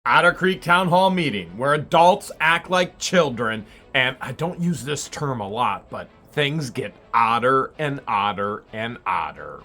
Otter Creek Town Hall meeting where adults act like children, and I don't use this term a lot, but things get odder and odder and odder.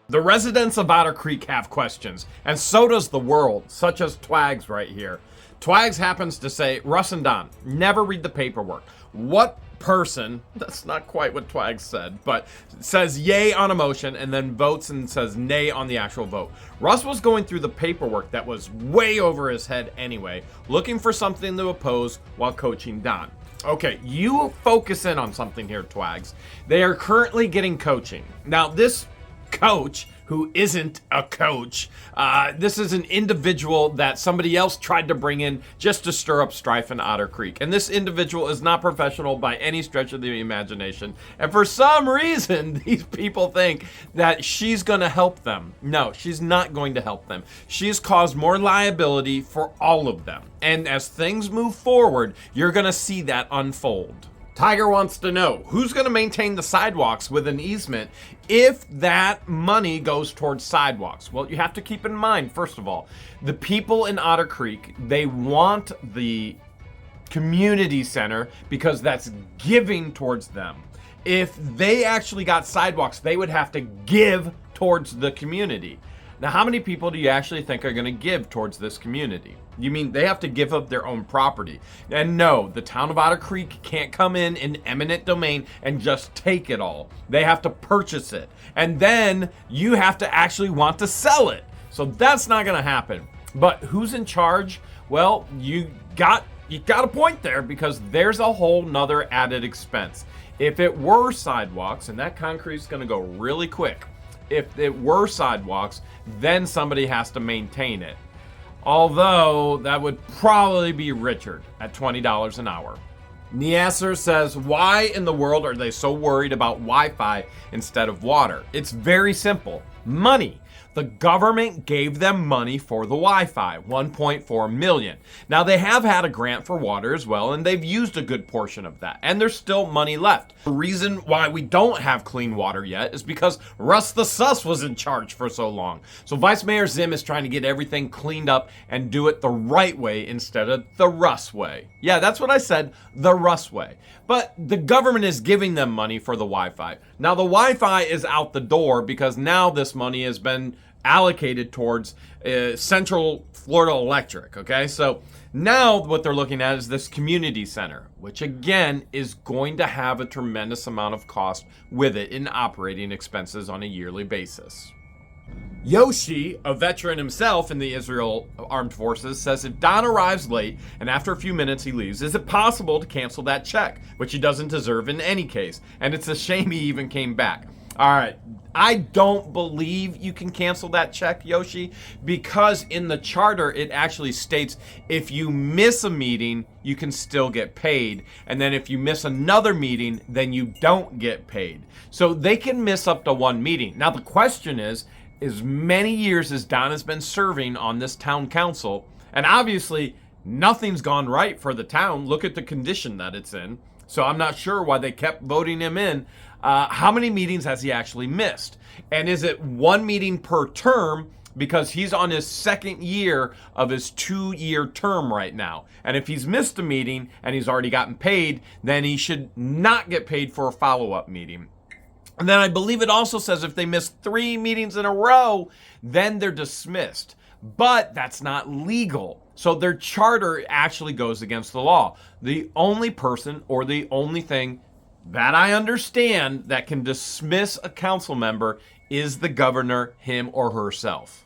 The residents of Otter Creek have questions, and so does the world, such as Twags right here. Twags happens to say, Russ and Don, never read the paperwork. What person, that's not quite what Twags said, but says yay on a motion and then votes and says nay on the actual vote? Russ was going through the paperwork that was way over his head anyway, looking for something to oppose while coaching Don. Okay, you focus in on something here, Twags. They are currently getting coaching. Now, this coach who isn't a coach. This is an individual that somebody else tried to bring in just to stir up strife in Otter Creek. And this individual is not professional by any stretch of the imagination. And for some reason, these people think that she's going to help them. No, she's not going to help them. She's caused more liability for all of them. And as things move forward, you're going to see that unfold. Tiger wants to know, who's going to maintain the sidewalks with an easement if that money goes towards sidewalks? Well, you have to keep in mind, first of all, the people in Otter Creek, they want the community center because that's giving towards them. If they actually got sidewalks, they would have to give towards the community. Now, how many people do you actually think are going to give towards this community? You mean they have to give up their own property? And no, the town of Otter Creek can't come in eminent domain and just take it all. They have to purchase it. And then you have to actually want to sell it. So that's not going to happen. But who's in charge? Well, you got a point there, because there's a whole nother added expense. If it were sidewalks, and that concrete's going to go really quick, if it were sidewalks, then somebody has to maintain it. Although that would probably be Richard at $20 an hour. Niasser says, why in the world are they so worried about Wi-Fi instead of water? It's very simple. Money. The government gave them money for the Wi-Fi, $1.4 million. Now, they have had a grant for water as well, and they've used a good portion of that, and there's still money left. The reason why we don't have clean water yet is because Russ The Suss was in charge for so long. So Vice Mayor Zim is trying to get everything cleaned up and do it the right way instead of the Russ way. Yeah, that's what I said, the Russ way. But the government is giving them money for the Wi-Fi. Now, the Wi-Fi is out the door because now this money has been allocated towards Central Florida Electric, okay? So now what they're looking at is this community center, which again is going to have a tremendous amount of cost with it in operating expenses on a yearly basis. Yoshi, a veteran himself in the Israel Armed Forces, says if Don arrives late and after a few minutes he leaves, is it possible to cancel that check, which he doesn't deserve in any case? And it's a shame he even came back. All right, I don't believe you can cancel that check, Yoshi, because in the charter, it actually states if you miss a meeting, you can still get paid. And then if you miss another meeting, then you don't get paid. So they can miss up to one meeting. Now, the question is, as many years as Don has been serving on this town council, and obviously nothing's gone right for the town. Look at the condition that it's in. So I'm not sure why they kept voting him in. How many meetings has he actually missed? And is it one meeting per term? Because he's on his second year of his 2-year term right now. And if he's missed a meeting and he's already gotten paid, then he should not get paid for a follow-up meeting. And then I believe it also says if they miss 3 meetings in a row, then they're dismissed. But that's not legal. So their charter actually goes against the law. The only person or the only thing that I understand that can dismiss a council member is the governor, him or herself.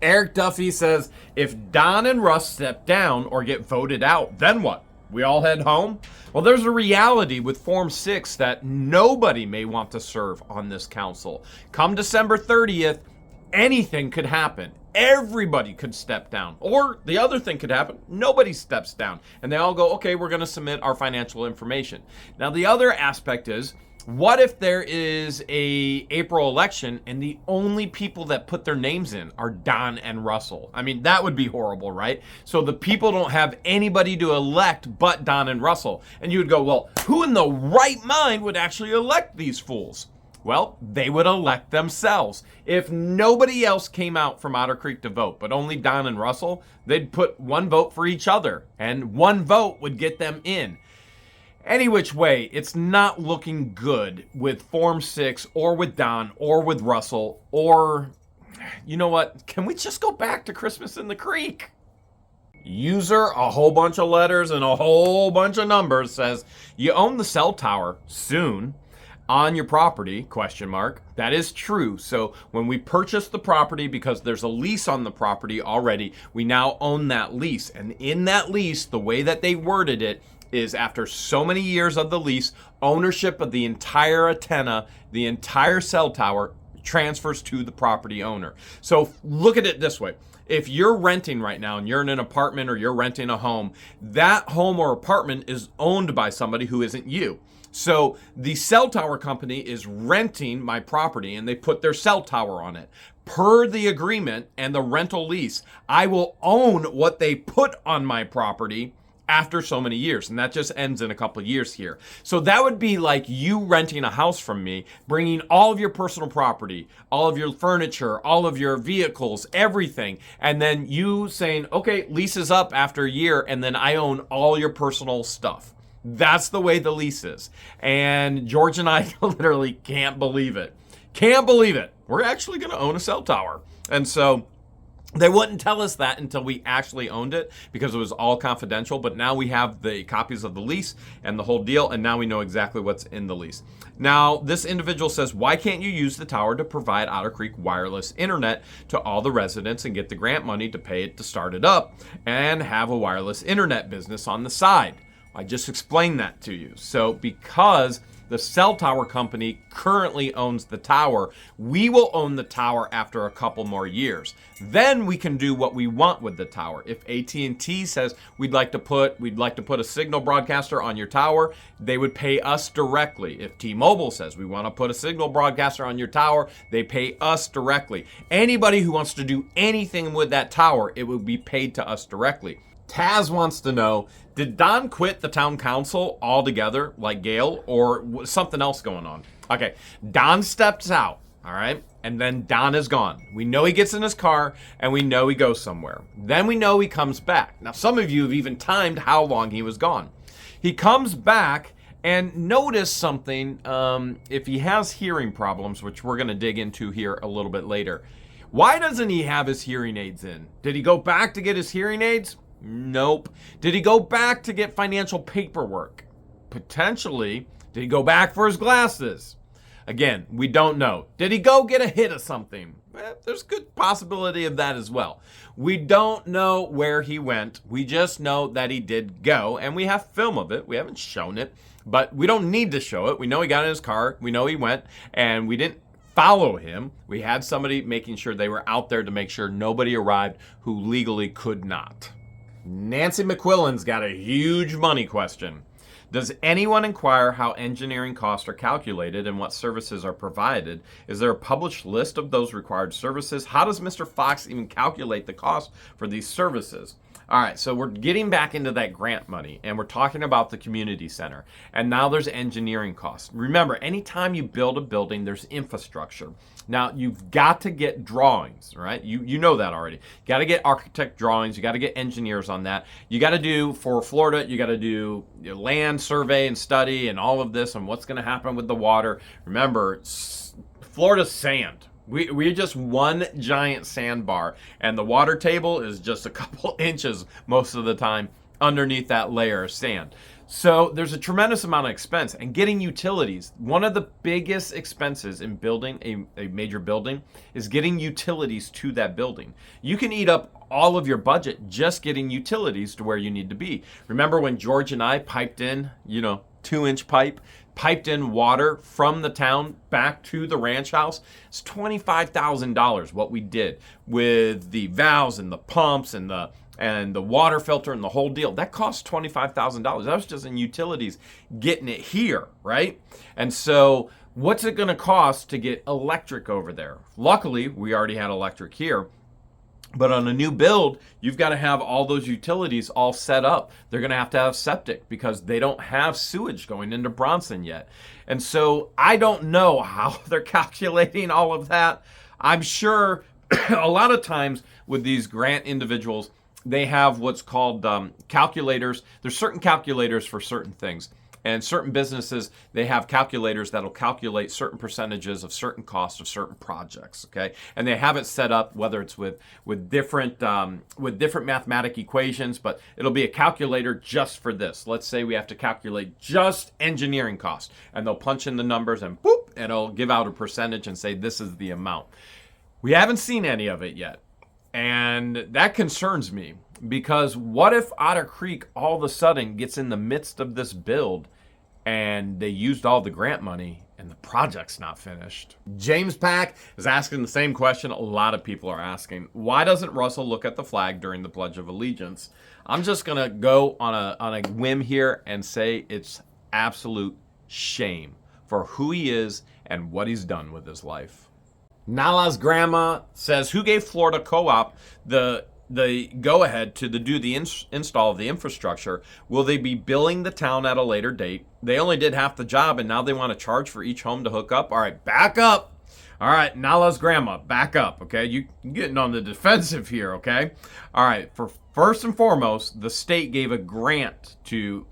Eric Duffy says, if Don and Russ step down or get voted out, then what? We all head home? Well, there's a reality with Form 6 that nobody may want to serve on this council. Come December 30th, anything could happen. Everybody could step down. Or the other thing could happen, nobody steps down. And they all go, okay, we're going to submit our financial information. Now, the other aspect is, what if there is a April election and the only people that put their names in are Don and Russell? I mean, that would be horrible, right? So the people don't have anybody to elect but Don and Russell. And you would go, well, who in the right mind would actually elect these fools? Well, they would elect themselves. If nobody else came out from Otter Creek to vote, but only Don and Russell, they'd put one vote for each other, and one vote would get them in. Any which way, it's not looking good with Form 6 or with Don or with Russell or, you know what, can we just go back to Christmas in the Creek? User, a whole bunch of letters and a whole bunch of numbers, says you own the cell tower soon on your property, ? That is true. So when we purchase the property, because there's a lease on the property already, we now own that lease. And in that lease, the way that they worded it is after so many years of the lease, ownership of the entire antenna, the entire cell tower transfers to the property owner. So look at it this way. If you're renting right now and you're in an apartment or you're renting a home, that home or apartment is owned by somebody who isn't you. So the cell tower company is renting my property and they put their cell tower on it. Per the agreement and the rental lease, I will own what they put on my property after so many years, and that just ends in a couple of years here. So that would be like you renting a house from me, bringing all of your personal property, all of your furniture, all of your vehicles, everything, and then you saying, okay, lease is up after a year, and then I own all your personal stuff. That's the way the lease is. And George and I literally can't believe it. Can't believe it. We're actually going to own a cell tower. And so they wouldn't tell us that until we actually owned it because it was all confidential. But now we have the copies of the lease and the whole deal. And now we know exactly what's in the lease. Now, this individual says, why can't you use the tower to provide Otter Creek wireless internet to all the residents and get the grant money to pay it to start it up and have a wireless internet business on the side? I just explained that to you. So because the cell tower company currently owns the tower, we will own the tower after a couple more years. Then we can do what we want with the tower. If AT&T says we'd like to put a signal broadcaster on your tower, they would pay us directly. If T-Mobile says we want to put a signal broadcaster on your tower, they pay us directly. Anybody who wants to do anything with that tower, it would be paid to us directly. Taz wants to know, did Don quit the town council altogether, like Gail, or was something else going on? Okay, Don steps out, all right, and then Don is gone. We know he gets in his car, and we know he goes somewhere. Then we know he comes back. Now, some of you have even timed how long he was gone. He comes back, and notice something, if he has hearing problems, which we're going to dig into here a little bit later. Why doesn't he have his hearing aids in? Did he go back to get his hearing aids? Nope. Did he go back to get financial paperwork? Potentially. Did he go back for his glasses? Again, we don't know. Did he go get a hit of something? There's good possibility of that as well. We don't know where he went. We just know that he did go, and we have film of it. We haven't shown it, but we don't need to show it. We know he got in his car. We know he went, and we didn't follow him. We had somebody making sure they were out there to make sure nobody arrived who legally could not. Nancy McQuillan's got a huge money question. Does anyone inquire how engineering costs are calculated and what services are provided? Is there a published list of those required services? How does Mr. Fox even calculate the cost for these services? All right, so we're getting back into that grant money, and we're talking about the community center. And now there's engineering costs. Remember, anytime you build a building, there's infrastructure. Now, you've got to get drawings, right? You know that already. You got to get architect drawings. You got to get engineers on that. You got to do, for Florida, you got to do land survey and study and all of this and what's going to happen with the water. Remember, Florida's sand. We're just one giant sandbar, and the water table is just a couple inches most of the time underneath that layer of sand. So there's a tremendous amount of expense, and getting utilities. One of the biggest expenses in building a major building is getting utilities to that building. You can eat up all of your budget just getting utilities to where you need to be. Remember when George and I piped in, 2-inch pipe, piped in water from the town back to the ranch house? It's $25,000 what we did with the valves and the pumps and the water filter and the whole deal. That cost $25,000. That was just in utilities getting it here, right? And so what's it going to cost to get electric over there? Luckily, we already had electric here. But on a new build, you've got to have all those utilities all set up. They're going to have septic because they don't have sewage going into Bronson yet. And so I don't know how they're calculating all of that. I'm sure a lot of times with these grant individuals, they have what's called calculators. There's certain calculators for certain things. And certain businesses, they have calculators that'll calculate certain percentages of certain costs of certain projects, okay? And they have it set up, whether it's with different mathematic equations, but it'll be a calculator just for this. Let's say we have to calculate just engineering costs, and they'll punch in the numbers and boop, and it'll give out a percentage and say this is the amount. We haven't seen any of it yet, and that concerns me. Because what if Otter Creek all of a sudden gets in the midst of this build and they used all the grant money and the project's not finished? James Pack is asking the same question a lot of people are asking. Why doesn't Russell look at the flag during the Pledge of Allegiance? I'm just going to go on a whim here and say it's absolute shame for who he is and what he's done with his life. Nala's grandma says, who gave Florida Co-op the go-ahead to do the install of the infrastructure? Will they be billing the town at a later date? They only did half the job, and now they want to charge for each home to hook up? All right, back up. All right, Nala's grandma, back up, okay? You're getting on the defensive here, okay? All right, for first and foremost, the state gave a grant to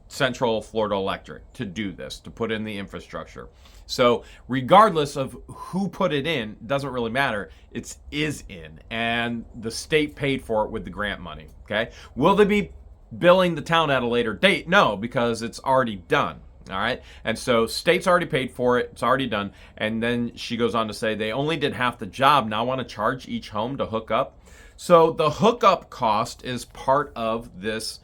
Central Florida Electric to do this, to put in the infrastructure. So regardless of who put it in, doesn't really matter. It is in, and the state paid for it with the grant money, okay? Will they be billing the town at a later date? No, because it's already done, all right? And so state's already paid for it. It's already done. And then she goes on to say they only did half the job. Now want to charge each home to hook up? So the hookup cost is part of this,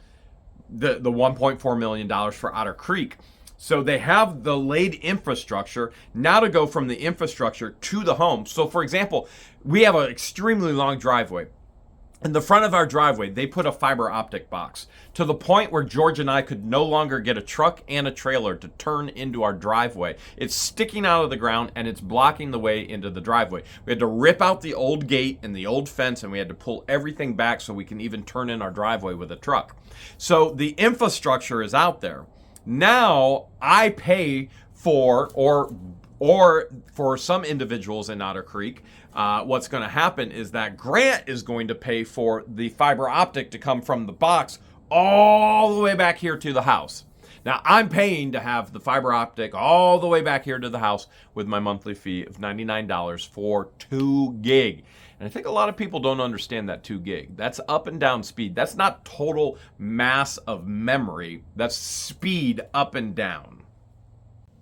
the $1.4 million for Otter Creek. So they have the laid infrastructure now to go from the infrastructure to the home. So for example, we have an extremely long driveway. In the front of our driveway, they put a fiber optic box to the point where George and I could no longer get a truck and a trailer to turn into our driveway. It's sticking out of the ground and it's blocking the way into the driveway. We had to rip out the old gate and the old fence, and we had to pull everything back so we can even turn in our driveway with a truck. So the infrastructure is out there. Now I pay for, or for some individuals in Otter Creek, what's going to happen is that grant is going to pay for the fiber optic to come from the box all the way back here to the house. Now I'm paying to have the fiber optic all the way back here to the house with my monthly fee of $99 for 2 gig. And I think a lot of people don't understand that 2 gig. That's up and down speed. That's not total mass of memory. That's speed up and down.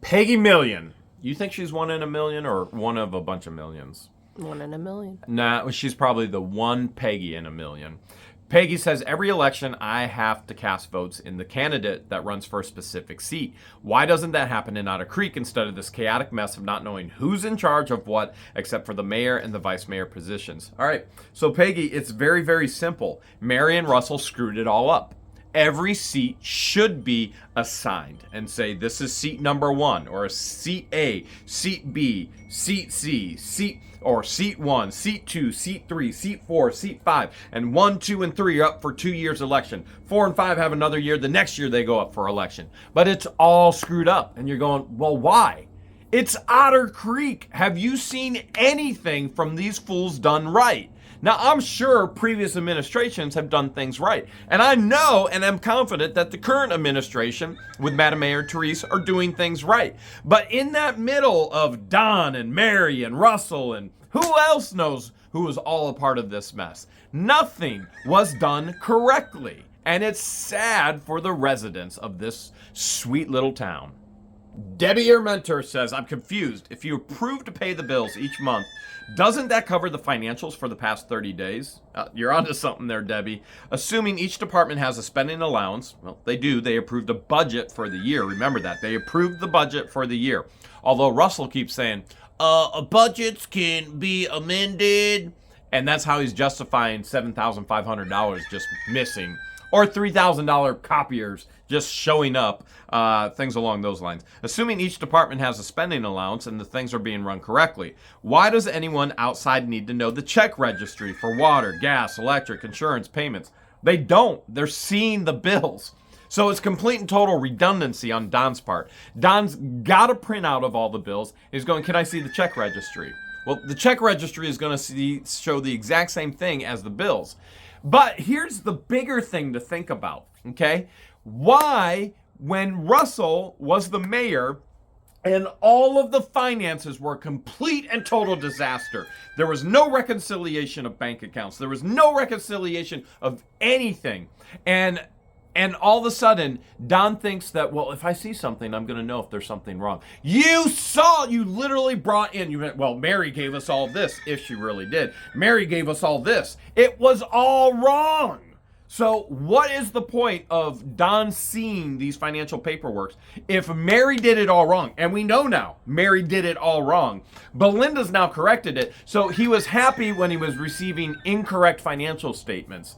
Peggy Million. You think she's one in a million or one of a bunch of millions? One in a million. Nah, she's probably the one Peggy in a million. Peggy says, every election I have to cast votes in the candidate that runs for a specific seat. Why doesn't that happen in Otter Creek instead of this chaotic mess of not knowing who's in charge of what except for the mayor and the vice mayor positions? All right, so Peggy, it's very, very simple. Mary and Russell screwed it all up. Every seat should be assigned and say this is seat number 1 or seat A, seat B, seat C, seat 1, seat 2, seat 3, seat 4, seat 5, and 1, 2, and 3 are up for 2 years election. 4 and 5 have another year. The next year they go up for election. But it's all screwed up. And you're going, well, why? It's Otter Creek. Have you seen anything from these fools done right? Now, I'm sure previous administrations have done things right. And I know and am confident that the current administration with Madam Mayor Therese are doing things right. But in that middle of Don and Mary and Russell and who else knows who was all a part of this mess, nothing was done correctly. And it's sad for the residents of this sweet little town. Debbie, your mentor, says, I'm confused. If you approve to pay the bills each month, doesn't that cover the financials for the past 30 days? You're onto something there, Debbie. Assuming each department has a spending allowance, well, they do. They approved a budget for the year. Remember that. They approved the budget for the year. Although Russell keeps saying, budgets can be amended. And that's how he's justifying $7,500 just missing. or $3,000 copiers just showing up, things along those lines. Assuming each department has a spending allowance and the things are being run correctly, why does anyone outside need to know the check registry for water, gas, electric, insurance, payments? They don't. They're seeing the bills. So it's complete and total redundancy on Don's part. Don's got a printout of all the bills. He's going, can I see the check registry? Well, the check registry is going to show the exact same thing as the bills. But here's the bigger thing to think about, okay? Why, when Russell was the mayor and all of the finances were a complete and total disaster, there was no reconciliation of bank accounts, there was no reconciliation of anything, and all of a sudden, Don thinks that, well, if I see something, I'm going to know if there's something wrong. You literally brought in, you went, well, Mary gave us all this, if she really did. Mary gave us all this. It was all wrong. So what is the point of Don seeing these financial paperworks if Mary did it all wrong? And we know now, Mary did it all wrong. Belinda's now corrected it. So he was happy when he was receiving incorrect financial statements.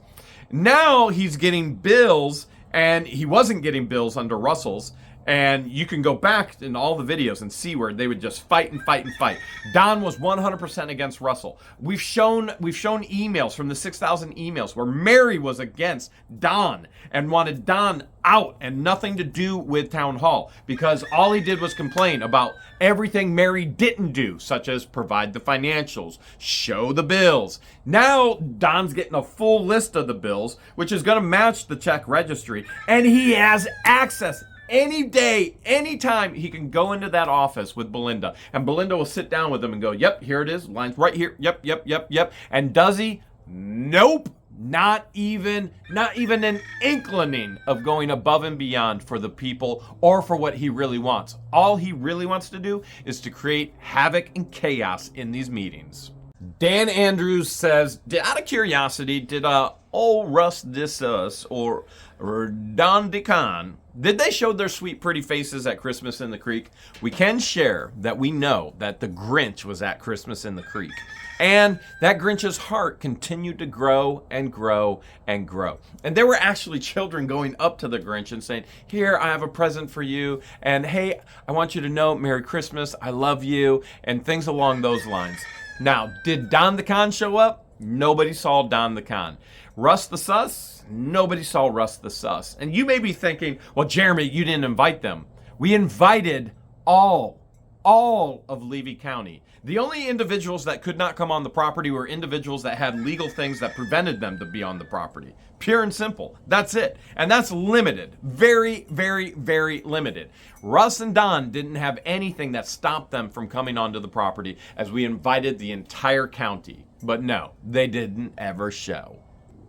Now he's getting bills, and he wasn't getting bills under Russell's. And you can go back in all the videos and see where they would just fight and fight and fight. Don was 100% against Russell. We've shown emails from the 6,000 emails where Mary was against Don and wanted Don out and nothing to do with Town Hall because all he did was complain about everything Mary didn't do, such as provide the financials, show the bills. Now Don's getting a full list of the bills, which is going to match the check registry, and he has access. Any day, anytime, he can go into that office with Belinda, and Belinda will sit down with him and go, yep, here it is, lines right here, yep. And does he? Nope. Not even an inkling of going above and beyond for the people or for what he really wants. All he really wants to do is to create havoc and chaos in these meetings. Dan Andrews says, out of curiosity, did old Russ The Suss or Don DeCon, did they show their sweet pretty faces at Christmas in the Creek? We can share that we know that the Grinch was at Christmas in the Creek. And that Grinch's heart continued to grow and grow and grow. And there were actually children going up to the Grinch and saying, here, I have a present for you. And hey, I want you to know, Merry Christmas, I love you, and things along those lines. Now, did Don the Con show up? Nobody saw Don the Con. Russ The Suss? Nobody saw Russ The Suss. And you may be thinking, well, Jeremy, you didn't invite them. We invited all of Levy County. The only individuals that could not come on the property were individuals that had legal things that prevented them to be on the property. Pure and simple. That's it. And that's limited. Very, very, very limited. Russ and Don didn't have anything that stopped them from coming onto the property as we invited the entire county. But no, they didn't ever show.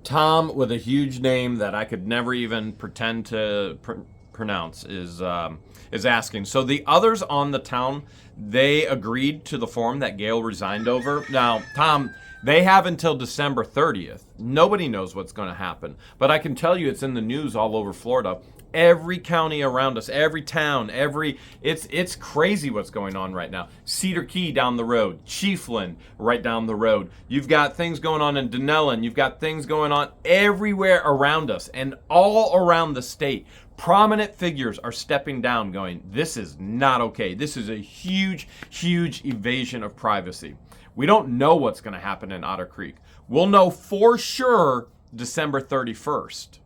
Tom, with a huge name that I could never even pretend to pronounce, is asking. So the others on the town, they agreed to the form that Gail resigned over. Now, Tom, they have until December 30th. Nobody knows what's going to happen. But I can tell you it's in the news all over Florida. Every county around us, every town, it's crazy what's going on right now. Cedar Key down the road, Chiefland right down the road. You've got things going on in Denellen. You've got things going on everywhere around us and all around the state. Prominent figures are stepping down going, this is not okay. This is a huge, huge evasion of privacy. We don't know what's going to happen in Otter Creek. We'll know for sure December 31st.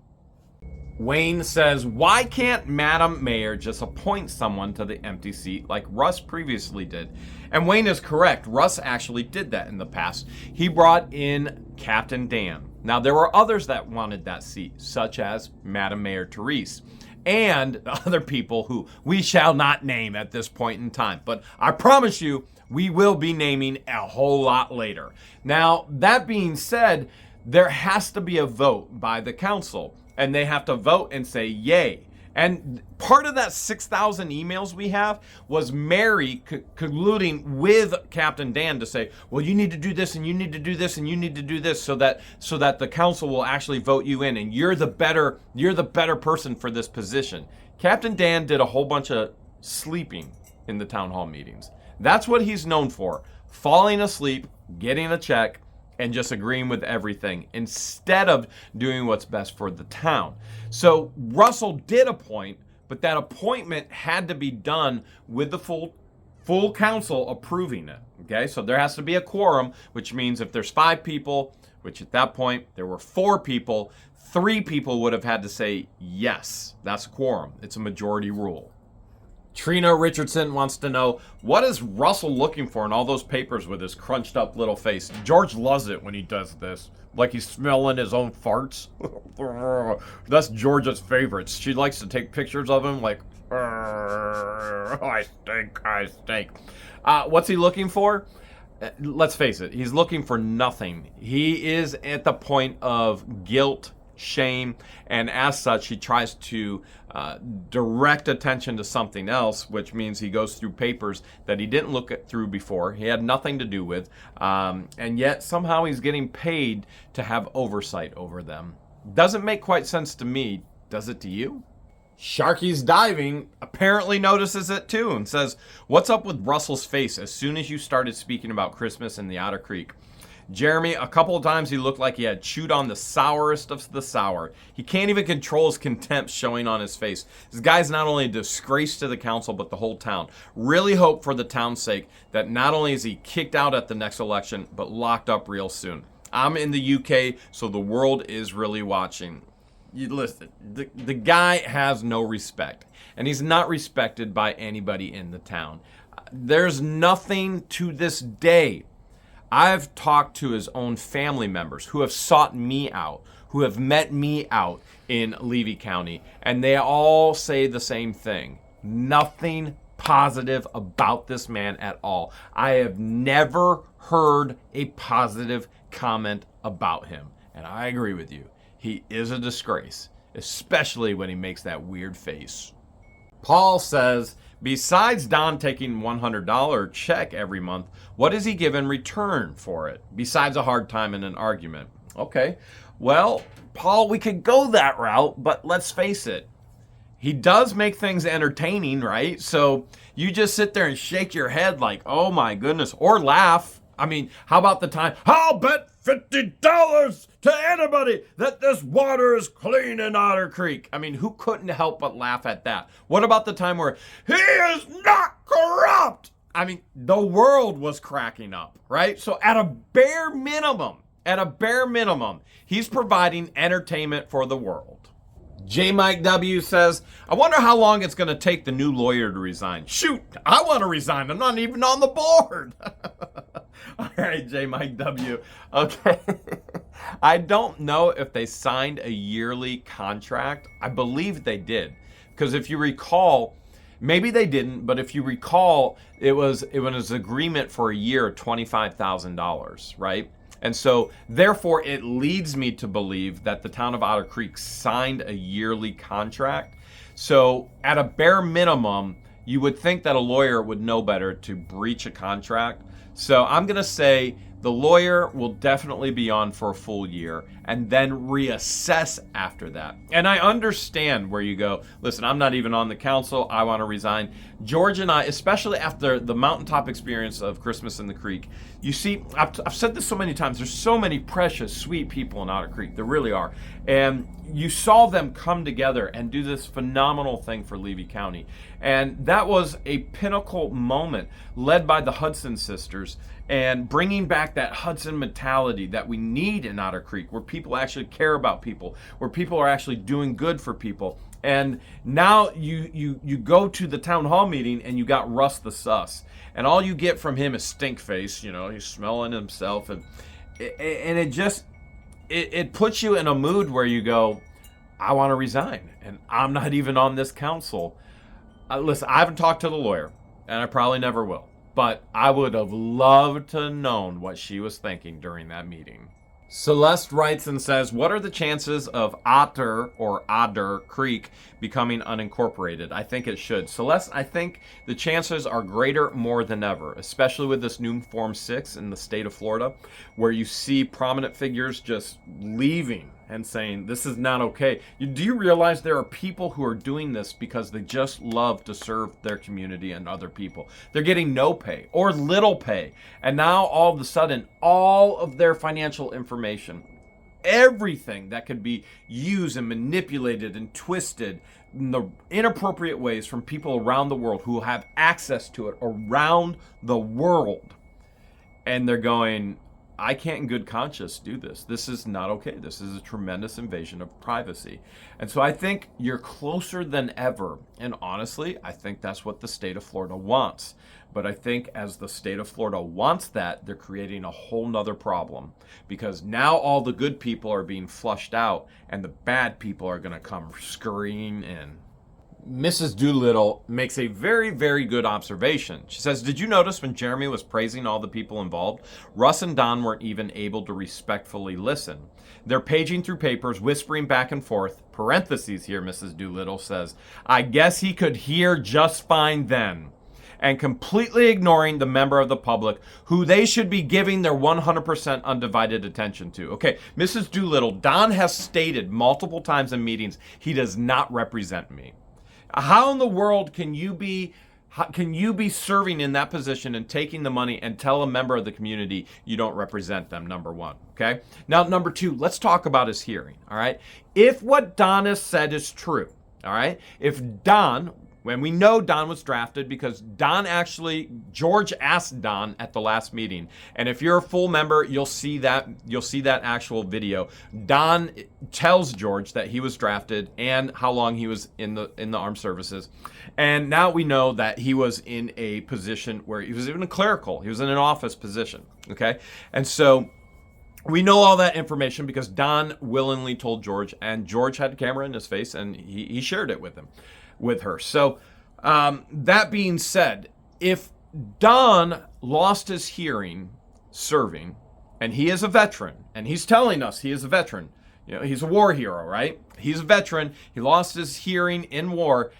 Wayne says, why can't Madam Mayor just appoint someone to the empty seat like Russ previously did? And Wayne is correct. Russ actually did that in the past. He brought in Captain Dan. Now, there were others that wanted that seat, such as Madam Mayor Therese and other people who we shall not name at this point in time. But I promise you, we will be naming a whole lot later. Now, that being said, there has to be a vote by the council. And they have to vote and say yay. And part of that 6,000 emails we have was Mary colluding with Captain Dan to say, well, you need to do this and you need to do this and you need to do this so that the council will actually vote you in and you're the better person for this position. Captain Dan did a whole bunch of sleeping in the town hall meetings. That's what he's known for. Falling asleep, getting a check, and just agreeing with everything instead of doing what's best for the town. So Russell did appoint, but that appointment had to be done with the full council approving it. Okay, so there has to be a quorum, which means if there's 5 people, which at that point there were 4 people, 3 people would have had to say yes. That's a quorum. It's a majority rule. Trina Richardson wants to know, what is Russell looking for in all those papers with his crunched up little face? George loves it when he does this. Like he's smelling his own farts. That's Georgia's favorites. She likes to take pictures of him like, I stink. What's he looking for? Let's face it, he's looking for nothing. He is at the point of guilt, shame, and as such, he tries to direct attention to something else, which means he goes through papers that he didn't look through before, he had nothing to do with, and yet somehow he's getting paid to have oversight over them. Doesn't make quite sense to me. Does it to you? Sharky's Diving apparently notices it too and says, what's up with Russell's face as soon as you started speaking about Christmas in the Otter Creek? Jeremy, a couple of times he looked like he had chewed on the sourest of the sour. He can't even control his contempt showing on his face. This guy's not only a disgrace to the council, but the whole town. Really hope for the town's sake that not only is he kicked out at the next election, but locked up real soon. I'm in the UK, so the world is really watching. You listen, the guy has no respect, and he's not respected by anybody in the town. There's nothing to this day. I've talked to his own family members who have sought me out, who have met me out in Levy County, and they all say the same thing. Nothing positive about this man at all. I have never heard a positive comment about him, and I agree with you. He is a disgrace, especially when he makes that weird face. Paul says, besides Don taking $100 check every month, what does he give in return for it, besides a hard time in an argument? Okay, well, Paul, we could go that route, but let's face it. He does make things entertaining, right? So you just sit there and shake your head like, oh my goodness, or laugh. I mean, how about the time, I'll bet $50 to anybody that this water is clean in Otter Creek. I mean, who couldn't help but laugh at that? What about the time where he is not corrupt? I mean, the world was cracking up, right? So at a bare minimum, he's providing entertainment for the world. J. Mike W. says, I wonder how long it's going to take the new lawyer to resign. Shoot, I want to resign. I'm not even on the board. All right, J. Mike W. Okay. I don't know if they signed a yearly contract. I believe they did. Because if you recall, maybe they didn't, but if you recall, it was an agreement for a year, $25,000, right? And so, therefore, it leads me to believe that the town of Otter Creek signed a yearly contract. So, at a bare minimum, you would think that a lawyer would know better to breach a contract. So, I'm going to say the lawyer will definitely be on for a full year and then reassess after that. And I understand where you go, listen, I'm not even on the council. I want to resign. George and I, especially after the mountaintop experience of Christmas in the Creek, you see, I've said this so many times, there's so many precious, sweet people in Otter Creek. There really are. And you saw them come together and do this phenomenal thing for Levy County. And that was a pinnacle moment led by the Hudson sisters and bringing back that Hudson mentality that we need in Otter Creek, where people actually care about people, where people are actually doing good for people. And now you go to the town hall meeting and you got Russ the Suss, and all you get from him is stink face. You know, he's smelling himself, and it puts you in a mood where you go, I want to resign, and I'm not even on this council. Listen, I haven't talked to the lawyer, and I probably never will. But I would have loved to have known what she was thinking during that meeting. Celeste writes and says, what are the chances of Otter Creek becoming unincorporated? I think it should. Celeste, I think the chances are greater more than ever, especially with this new Form 6 in the state of Florida, where you see prominent figures just leaving, and saying, this is not okay. Do you realize there are people who are doing this because they just love to serve their community and other people? They're getting no pay or little pay. And now all of a sudden, all of their financial information, everything that could be used and manipulated and twisted in the inappropriate ways from people around the world who have access to it around the world. And they're going, I can't in good conscience do this. This is not okay. This is a tremendous invasion of privacy. And so I think you're closer than ever. And honestly, I think that's what the state of Florida wants. But I think as the state of Florida wants that, they're creating a whole nother problem, because now all the good people are being flushed out and the bad people are going to come scurrying in. Mrs. Doolittle makes a very, very good observation. She says, did you notice when Jeremy was praising all the people involved, Russ and Don weren't even able to respectfully listen. They're paging through papers, whispering back and forth. Parentheses here, Mrs. Doolittle says, I guess he could hear just fine then. And completely ignoring the member of the public who they should be giving their 100% undivided attention to. Okay, Mrs. Doolittle, Don has stated multiple times in meetings, he does not represent me. How in the world can you be serving in that position and taking the money and tell a member of the community you don't represent them, number one, okay? Now, number two, let's talk about his hearing, all right? If what Don has said is true, all right? If Don, when we know Don was drafted, because Don actually, George asked Don at the last meeting, and if you're a full member, you'll see that actual video. Don tells George that he was drafted and how long he was in the armed services, and now we know that he was in a position where he was even a clerical. He was in an office position. Okay, and so we know all that information because Don willingly told George, and George had a camera in his face, and he shared it with her. So that being said, if Don lost his hearing serving, and he is a veteran, and he's telling us he is a veteran, you know, he's a war hero, right? He's a veteran. He lost his hearing in war.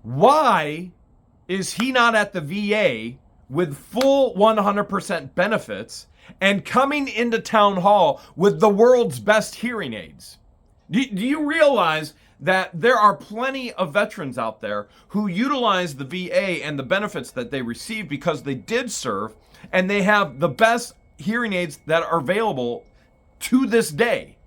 Why is he not at the VA with full 100% benefits and coming into town hall with the world's best hearing aids? Do you realize that there are plenty of veterans out there who utilize the VA and the benefits that they receive because they did serve, and they have the best hearing aids that are available to this day?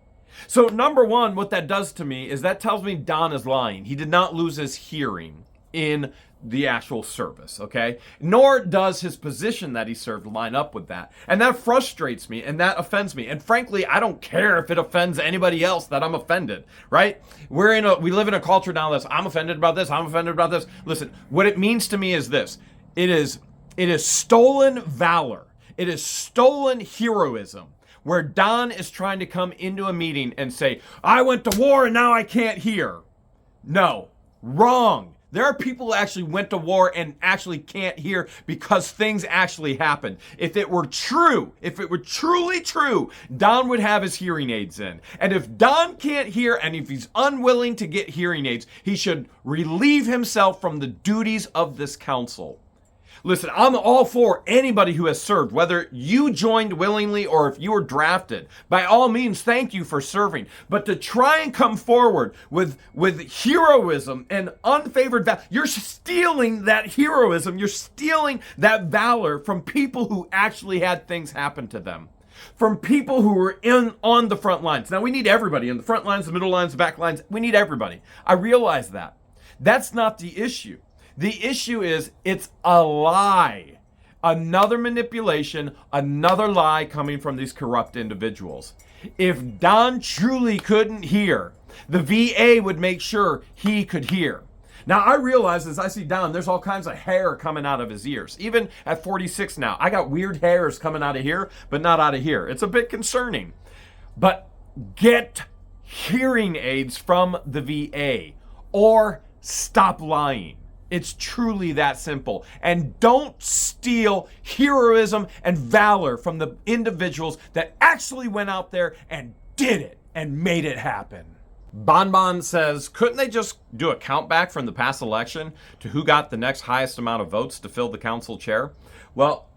So number one, what that does to me is that tells me Don is lying. He did not lose his hearing in the actual service, okay? Nor does his position that he served line up with that. And that frustrates me, and that offends me. And frankly, I don't care if it offends anybody else that I'm offended, right? We live in a culture now that's, I'm offended about this, I'm offended about this. Listen, what it means to me is this. It is stolen valor. It is stolen heroism, where Don is trying to come into a meeting and say, I went to war and now I can't hear. No, wrong. There are people who actually went to war and actually can't hear because things actually happened. If it were true, if it were truly true, Don would have his hearing aids in. And if Don can't hear, and if he's unwilling to get hearing aids, he should relieve himself from the duties of this council. Listen, I'm all for anybody who has served, whether you joined willingly or if you were drafted. By all means, thank you for serving. But to try and come forward with heroism and unfavored valor, you're stealing that heroism, you're stealing that valor from people who actually had things happen to them. From people who were on the front lines. Now, we need everybody in the front lines, the middle lines, the back lines. We need everybody. I realize that. That's not the issue. The issue is it's a lie. Another manipulation, another lie coming from these corrupt individuals. If Don truly couldn't hear, the VA would make sure he could hear. Now, I realize as I see Don, there's all kinds of hair coming out of his ears. Even at 46 now, I got weird hairs coming out of here, but not out of here. It's a bit concerning. But get hearing aids from the VA or stop lying. It's truly that simple. And don't steal heroism and valor from the individuals that actually went out there and did it and made it happen. Bonbon says, couldn't they just do a count back from the past election to who got the next highest amount of votes to fill the council chair? Well,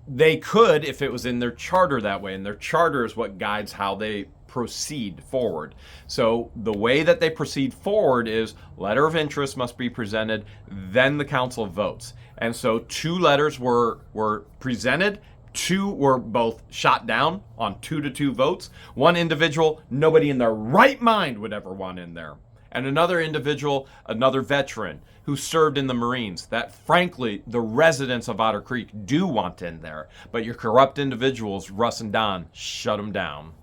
they could if it was in their charter that way, and their charter is what guides how they proceed forward. So the way that they proceed forward is letter of interest must be presented, then the council votes. And so 2 letters were presented. 2 were both shot down on 2-2 votes. One individual, nobody in their right mind would ever want in there. And another individual, another veteran who served in the Marines, that frankly, the residents of Otter Creek do want in there. But your corrupt individuals, Russ and Don, shut them down.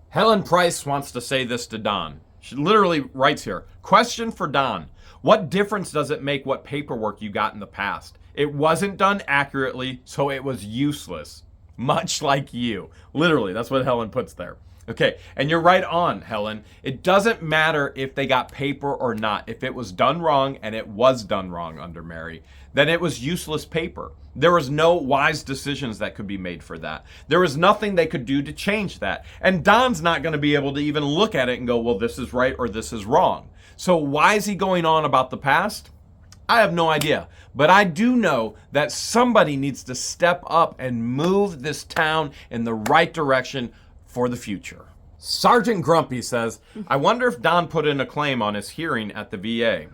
Helen Price wants to say this to Don. She literally writes here, question for Don. What difference does it make what paperwork you got in the past? It wasn't done accurately, so it was useless. Much like you. Literally, that's what Helen puts there. Okay, and you're right on, Helen. It doesn't matter if they got paper or not. If it was done wrong, and it was done wrong under Mary, then it was useless paper. There was no wise decisions that could be made for that. There was nothing they could do to change that. And Don's not going to be able to even look at it and go, well, this is right or this is wrong. So why is he going on about the past? I have no idea. But I do know that somebody needs to step up and move this town in the right direction for the future. Sergeant Grumpy says, I wonder if Don put in a claim on his hearing at the VA.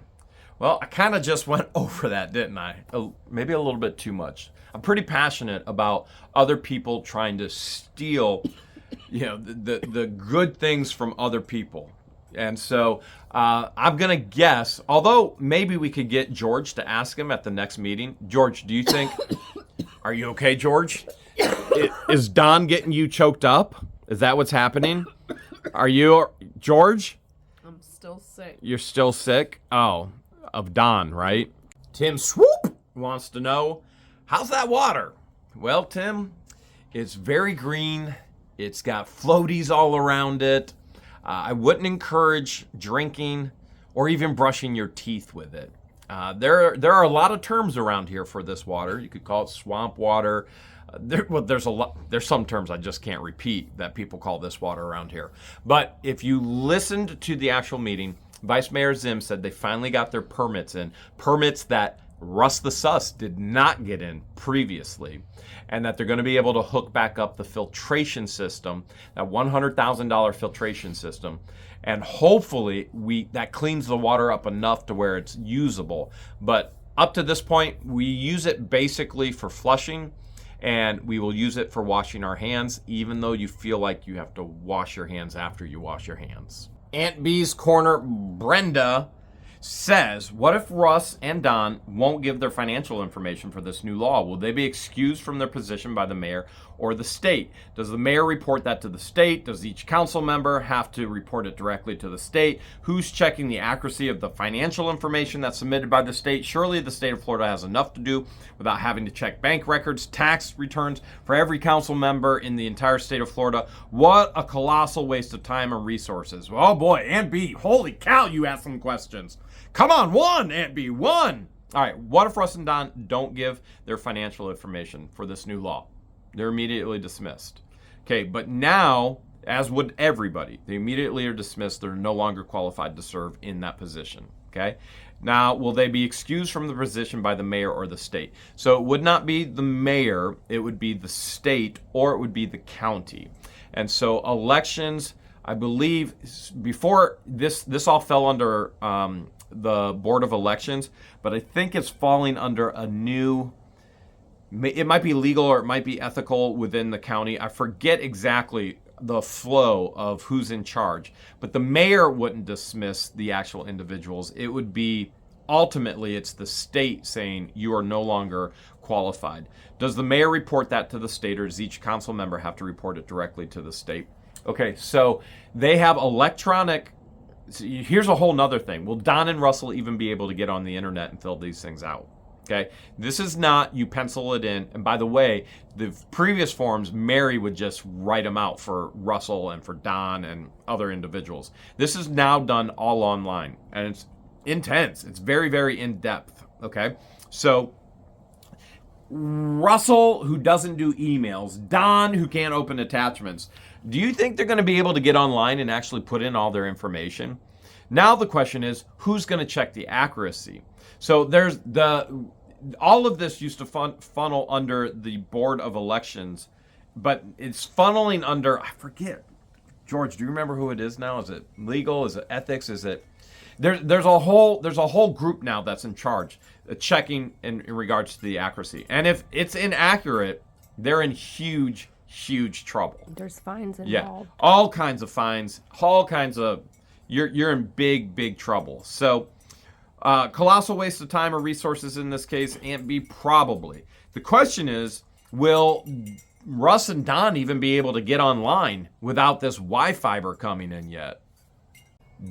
Well, I kind of just went over that, didn't I? Maybe a little bit too much. I'm pretty passionate about other people trying to steal, the good things from other people. And so I'm going to guess, although maybe we could get George to ask him at the next meeting. George, do you think, are you okay, George? Is Don getting you choked up? Is that what's happening? Are you, George? I'm still sick. You're still sick? Oh, of Don, right? Tim Swoop wants to know, how's that water? Well, Tim, it's very green. It's got floaties all around it. I wouldn't encourage drinking or even brushing your teeth with it. There are a lot of terms around here for this water. You could call it swamp water. There's some terms I just can't repeat that people call this water around here. But if you listened to the actual meeting, Vice Mayor Zim said they finally got their permits in. Permits that Russ The Suss did not get in previously, and that they're going to be able to hook back up the filtration system, that $100,000 filtration system, and hopefully that cleans the water up enough to where it's usable. But up to this point, we use it basically for flushing, and we will use it for washing our hands, even though you feel like you have to wash your hands after you wash your hands. Aunt B's Corner, Brenda says, what if Russ and Don won't give their financial information for this new law? Will they be excused from their position by the mayor or the state? Does the mayor report that to the state? Does each council member have to report it directly to the state? Who's checking the accuracy of the financial information that's submitted by the state? Surely the state of Florida has enough to do without having to check bank records, tax returns for every council member in the entire state of Florida. What a colossal waste of time and resources. Oh boy, Aunt B, holy cow, you asked some questions. Come on, one, Aunt B, one. All right, what if Russ and Don don't give their financial information for this new law? They're immediately dismissed. Okay, but now, as would everybody, they immediately are dismissed. They're no longer qualified to serve in that position. Okay, now, will they be excused from the position by the mayor or the state? So it would not be the mayor, it would be the state, or it would be the county. And so elections, I believe, before this all fell under the Board of Elections, but I think it's falling under a new, it might be legal or it might be ethical within the county. I forget exactly the flow of who's in charge, but the mayor wouldn't dismiss the actual individuals. It would be, ultimately, it's the state saying you are no longer qualified. Does the mayor report that to the state, or does each council member have to report it directly to the state? Okay, so they have electronic. Here's a whole nother thing. Will Don and Russell even be able to get on the internet and fill these things out? Okay, this is not you pencil it in. And by the way, the previous forms, Mary would just write them out for Russell and for Don and other individuals. This is now done all online, and it's intense. It's very, very in depth. Okay, so Russell, who doesn't do emails, Don, who can't open attachments. Do you think they're going to be able to get online and actually put in all their information? Now the question is, who's going to check the accuracy? So there's all of this used to funnel under the Board of Elections, but it's funneling under, I forget, George, do you remember who it is now? Is it legal? Is it ethics? Is it there's a whole group now that's in charge, checking in regards to the accuracy. And if it's inaccurate, they're in huge trouble. There's fines involved. Yeah, all kinds of fines, all kinds of. You're in big trouble. So, colossal waste of time or resources in this case, and B, probably. The question is, will Russ and Don even be able to get online without this Wi-Fiber coming in yet?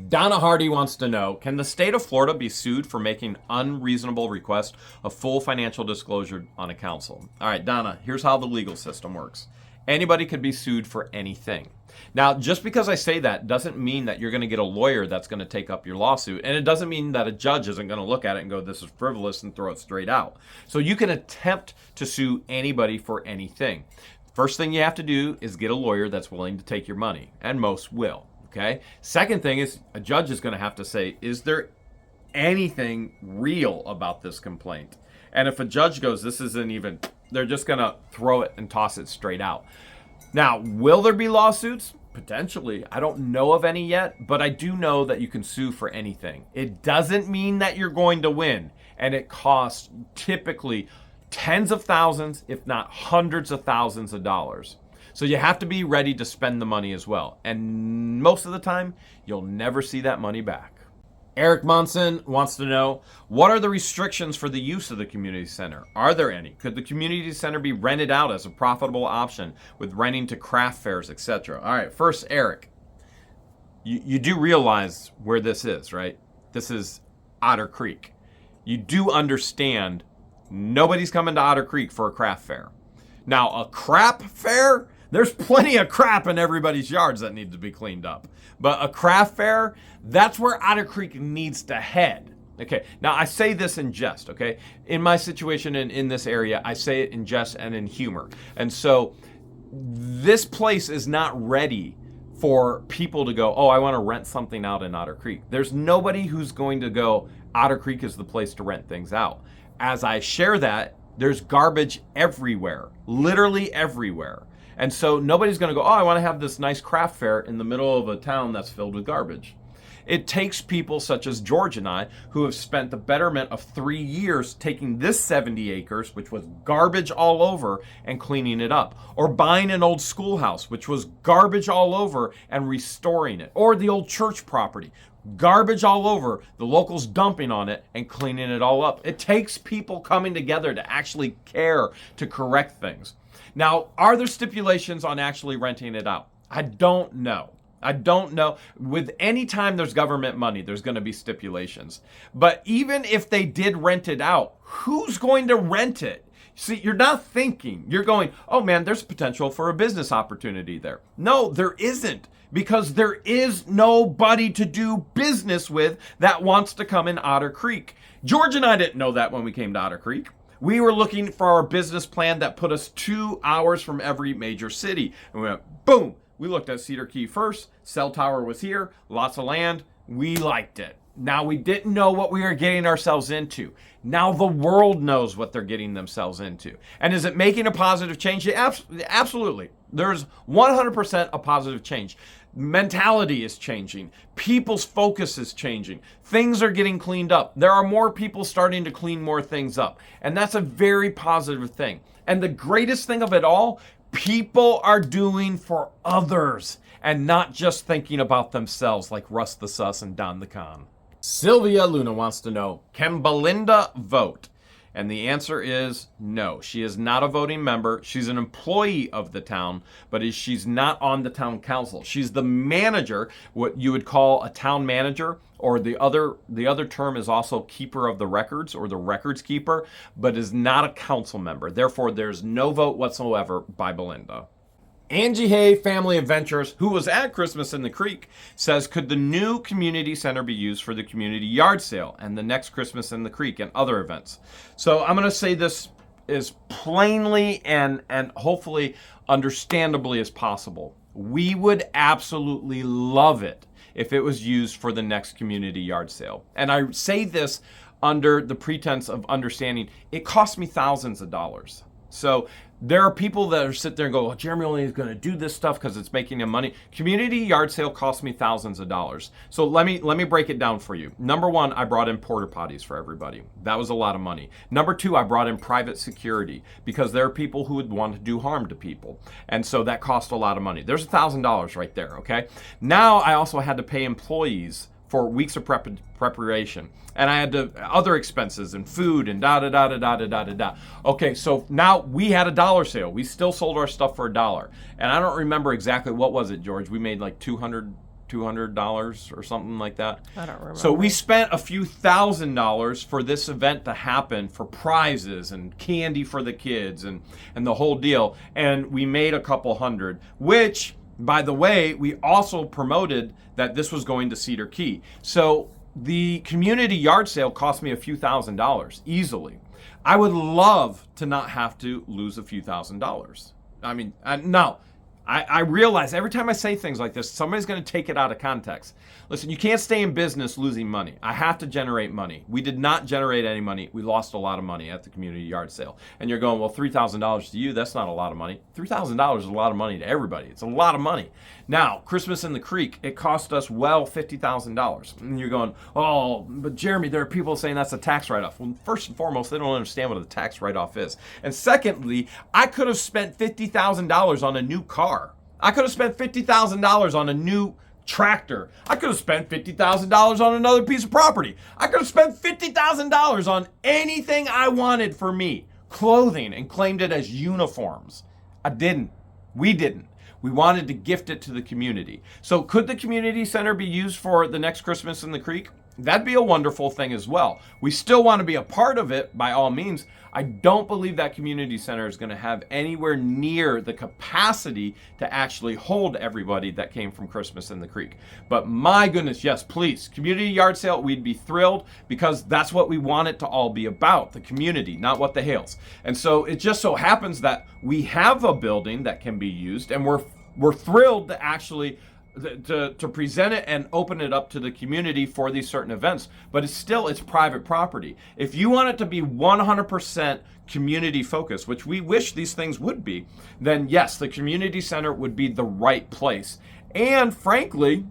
Donna Hardy wants to know, can the state of Florida be sued for making unreasonable request of full financial disclosure on a council? All right, Donna, here's how the legal system works. Anybody could be sued for anything. Now, just because I say that doesn't mean that you're going to get a lawyer that's going to take up your lawsuit. And it doesn't mean that a judge isn't going to look at it and go, this is frivolous, and throw it straight out. So you can attempt to sue anybody for anything. First thing you have to do is get a lawyer that's willing to take your money. And most will. Okay. Second thing is a judge is going to have to say, is there anything real about this complaint? And if a judge goes, this isn't even, they're just going to throw it and toss it straight out. Now, will there be lawsuits? Potentially. I don't know of any yet, but I do know that you can sue for anything. It doesn't mean that you're going to win. And it costs typically tens of thousands, if not hundreds of thousands of dollars. So you have to be ready to spend the money as well. And most of the time, you'll never see that money back. Eric Monson wants to know, what are the restrictions for the use of the community center? Are there any? Could the community center be rented out as a profitable option with renting to craft fairs, etc.? All right, first, Eric, you do realize where this is, right? This is Otter Creek. You do understand nobody's coming to Otter Creek for a craft fair. Now, a crap fair, there's plenty of crap in everybody's yards that need to be cleaned up. But a craft fair, that's where Otter Creek needs to head. Okay, now I say this in jest, okay? In my situation in this area, I say it in jest and in humor. And so this place is not ready for people to go, oh, I want to rent something out in Otter Creek. There's nobody who's going to go, Otter Creek is the place to rent things out. As I share that, there's garbage everywhere, literally everywhere. And so nobody's going to go, oh, I want to have this nice craft fair in the middle of a town that's filled with garbage. It takes people such as George and I, who have spent the betterment of 3 years taking this 70 acres, which was garbage all over, and cleaning it up. Or buying an old schoolhouse, which was garbage all over, and restoring it. Or the old church property. Garbage all over, the locals dumping on it and cleaning it all up. It takes people coming together to actually care to correct things. Now, are there stipulations on actually renting it out? I don't know. With any time there's government money, there's going to be stipulations. But even if they did rent it out, who's going to rent it? See, you're not thinking. You're going, oh man, there's potential for a business opportunity there. No, there isn't. Because there is nobody to do business with that wants to come in Otter Creek. George and I didn't know that when we came to Otter Creek. We were looking for our business plan that put us 2 hours from every major city. And we went, boom. We looked at Cedar Key first. Cell tower was here. Lots of land. We liked it. Now, we didn't know what we were getting ourselves into. Now the world knows what they're getting themselves into. And is it making a positive change? Yeah, absolutely. There's 100% a positive change. Mentality is changing. People's focus is changing. Things are getting cleaned up. There are more people starting to clean more things up. And that's a very positive thing. And the greatest thing of it all, people are doing for others and not just thinking about themselves like Russ the Suss and Don the Con. Sylvia Luna wants to know, can Belinda vote? And the answer is no. She is not a voting member. She's an employee of the town, but she's not on the town council. She's the manager, what you would call a town manager, or the other term is also keeper of the records or the records keeper, but is not a council member. Therefore, there's no vote whatsoever by Belinda. Angie Hay, Family Adventures, who was at Christmas in the Creek, says, could the new community center be used for the community yard sale and the next Christmas in the Creek and other events? So I'm going to say this as plainly and hopefully understandably as possible. We would absolutely love it if it was used for the next community yard sale. And I say this under the pretense of understanding it cost me thousands of dollars. So there are people that are sit there and go, well, Jeremy only is going to do this stuff because it's making him money. Community yard sale cost me thousands of dollars. So let me break it down for you. Number one, I brought in porta potties for everybody. That was a lot of money. Number two, I brought in private security because there are people who would want to do harm to people. And so that cost a lot of money. There's $1,000 right there, okay? Now I also had to pay employees for weeks of preparation. And I had to, other expenses and food and da-da-da-da-da-da-da-da. Okay, so now we had a dollar sale. We still sold our stuff for $1. And I don't remember exactly, what was it, George? We made like $200 or something like that. I don't remember. So we spent a few $1,000s for this event to happen, for prizes and candy for the kids and the whole deal. And we made a couple hundred, which, by the way, we also promoted that this was going to Cedar Key. So the community yard sale cost me a few $1,000s easily. I would love to not have to lose a few $1,000s. I mean, no. I realize every time I say things like this, somebody's going to take it out of context. Listen, you can't stay in business losing money. I have to generate money. We did not generate any money. We lost a lot of money at the community yard sale. And you're going, well, $3,000 to you, that's not a lot of money. $3,000 is a lot of money to everybody. It's a lot of money. Now, Christmas in the Creek, it cost us well $50,000. And you're going, oh, but Jeremy, there are people saying that's a tax write-off. Well, first and foremost, they don't understand what a tax write-off is. And secondly, I could have spent $50,000 on a new car. I could have spent $50,000 on a new tractor. I could have spent $50,000 on another piece of property. I could have spent $50,000 on anything I wanted for me, clothing, and claimed it as uniforms. I didn't. We didn't. We wanted to gift it to the community. So could the community center be used for the next Christmas in the Creek? That'd be a wonderful thing as well. We still want to be a part of it by all means. I don't believe that community center is going to have anywhere near the capacity to actually hold everybody that came from Christmas in the Creek. But my goodness, yes, please, community yard sale, we'd be thrilled because that's what we want it to all be about, the community, not what the Hales. And so it just so happens that we have a building that can be used, and we're thrilled to actually to present it and open it up to the community for these certain events, but it's private property. If you want it to be 100% community focused, which we wish these things would be, then yes, the community center would be the right place. And frankly,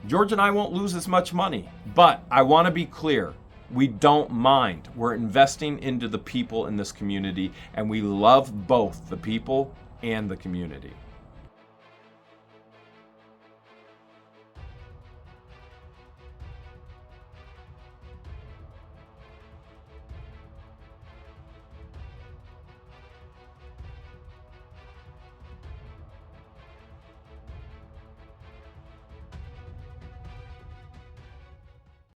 George and I won't lose as much money, but I want to be clear. We don't mind. We're investing into the people in this community, and we love both the people and the community.